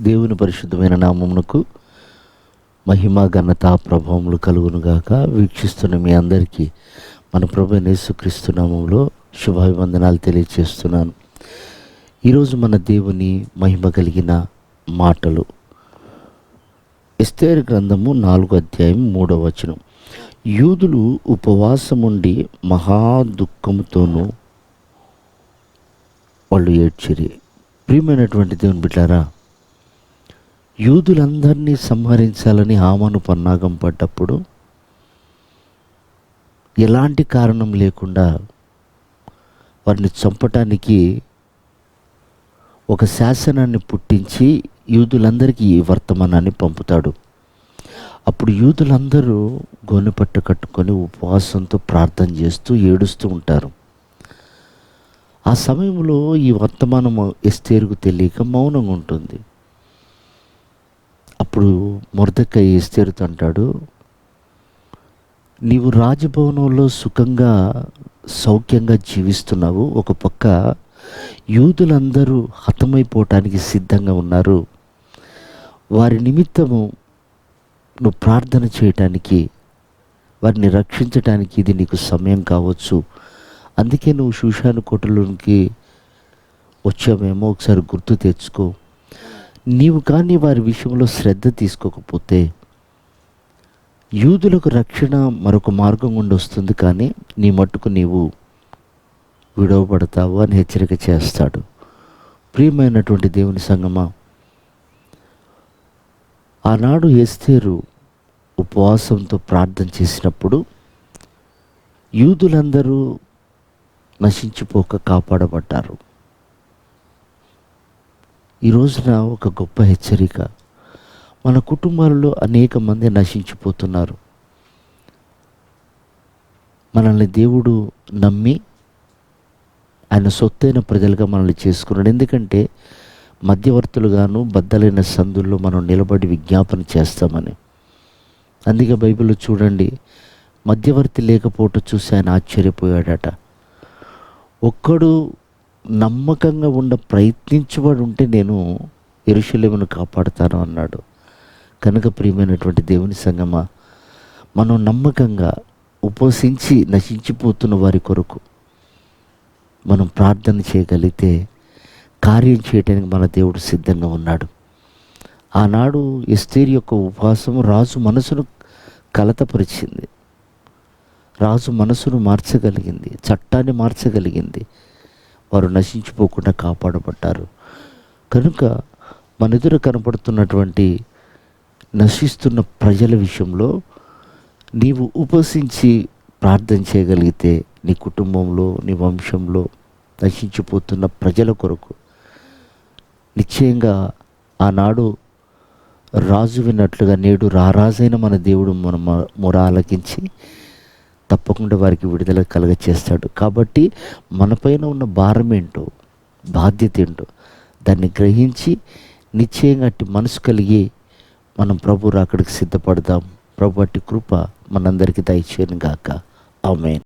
దేవుని పరిశుద్ధమైన నామమునకు మహిమ ఘనత ప్రభావములు కలుగునుగాక. వీక్షిస్తున్న మీ అందరికీ మన ప్రభువైన యేసుక్రీస్తు నామములో శుభాభివందనాలు తెలియజేస్తున్నాను. ఈరోజు మన దేవుని మహిమ కలిగిన మాటలు ఎస్తేరు గ్రంథము 4వ అధ్యాయం 3వ వచనం. యూదులు ఉపవాసముండి మహా దుఃఖముతోనూ వాళ్ళు ఏడ్చిరి. ప్రియమైనటువంటి దేవుని బిడ్డారా, యూదులందరినీ సంహరించాలని హామాను పన్నాగం పడ్డప్పుడు ఎలాంటి కారణం లేకుండా వారిని చంపటానికి ఒక శాసనాన్ని పుట్టించి యూదులందరికీ ఈ వర్తమానాన్ని పంపుతాడు. అప్పుడు యూదులందరూ గోనెపట్ట కట్టుకొని ఉపవాసంతో ప్రార్థన చేస్తూ ఏడుస్తూ ఉంటారు. ఆ సమయంలో ఈ వర్తమానం ఎస్తేరుకు తెలియక మౌనంగా ఉంటుంది. అప్పుడు మొర్దెకై ఎస్తేరుతో అంటాడు, నీవు రాజభవనంలో సుఖంగా సౌఖ్యంగా జీవిస్తున్నావు, ఒక పక్క యూదులందరూ హతమైపోవటానికి సిద్ధంగా ఉన్నారు, వారి నిమిత్తము నువ్వు ప్రార్థన చేయటానికి, వారిని రక్షించటానికి ఇది నీకు సమయం కావచ్చు. అందుకే నువ్వు షూషాను కోటలోనికి వచ్చావేమో, ఒకసారి గుర్తు తెచ్చుకో. నీవు కానీ వారి విషయంలో శ్రద్ధ తీసుకోకపోతే యూదులకు రక్షణ మరొక మార్గం గుండా వస్తుంది, కానీ నీ మట్టుకు నీవు విడవబడతావు అని హెచ్చరిక చేస్తాడు. ప్రియమైనటువంటి దేవుని సంగమా, ఆనాడు ఎస్తేరు ఉపవాసంతో ప్రార్థన చేసినప్పుడు యూదులందరూ నశించిపోక కాపాడబడ్డారు. ఈ రోజున ఒక గొప్ప హెచ్చరిక. మన కుటుంబాలలో అనేక మంది నశించిపోతున్నారు. మనల్ని దేవుడు నమ్మి ఆయన సొత్తైన ప్రజలుగా మనల్ని చేసుకున్నాడు. ఎందుకంటే మధ్యవర్తులుగాను బద్దలైన సందుల్లో మనం నిలబడి విజ్ఞాపన చేస్తామని. అందుకే బైబిల్లో చూడండి, మధ్యవర్తి లేకపోవటం చూసి ఆయన ఆశ్చర్యపోయాడట. ఒక్కడు నమ్మకంగా ప్రయత్నించబడి ఉంటే నేను యెరూషలేమును కాపాడుతాను అన్నాడు. కనుక ప్రియమైనటువంటి దేవుని సంగమా, మనం నమ్మకంగా ఉపవసించి నశించిపోతున్న వారి కొరకు మనం ప్రార్థన చేయగలిగితే కార్యం చేయడానికి మన దేవుడు సిద్ధంగా ఉన్నాడు. ఆనాడు ఎస్తేరు యొక్క ఉపవాసం రాజు మనసును కలతపరిచింది, రాజు మనసును మార్చగలిగింది, చట్టాన్ని మార్చగలిగింది. వారు నశించిపోకుండా కాపాడబడ్డారు. కనుక మన ఎదురు కనపడుతున్నటువంటి నశిస్తున్న ప్రజల విషయంలో నీవు ఉపవసించి ప్రార్థన చేయగలిగితే నీ కుటుంబంలో, నీ వంశంలో నశించిపోతున్న ప్రజల కొరకు నిశ్చయంగా ఆనాడు రాజు విన్నట్లుగా నేడు రారాజైన మన దేవుడు మన మొర ఆలకించి తప్పకుండా వారికి విడుదల కలగచేస్తాడు. కాబట్టి మనపైన ఉన్న భారం ఏంటో, బాధ్యత ఏంటో దాన్ని గ్రహించి నిశ్చయంగా అట్టి మనసు కలిగి మనం ప్రభు రాకడికి సిద్ధపడదాం. ప్రభు అట్టి కృప మనందరికీ దయచేయను గాక. ఆమేన్.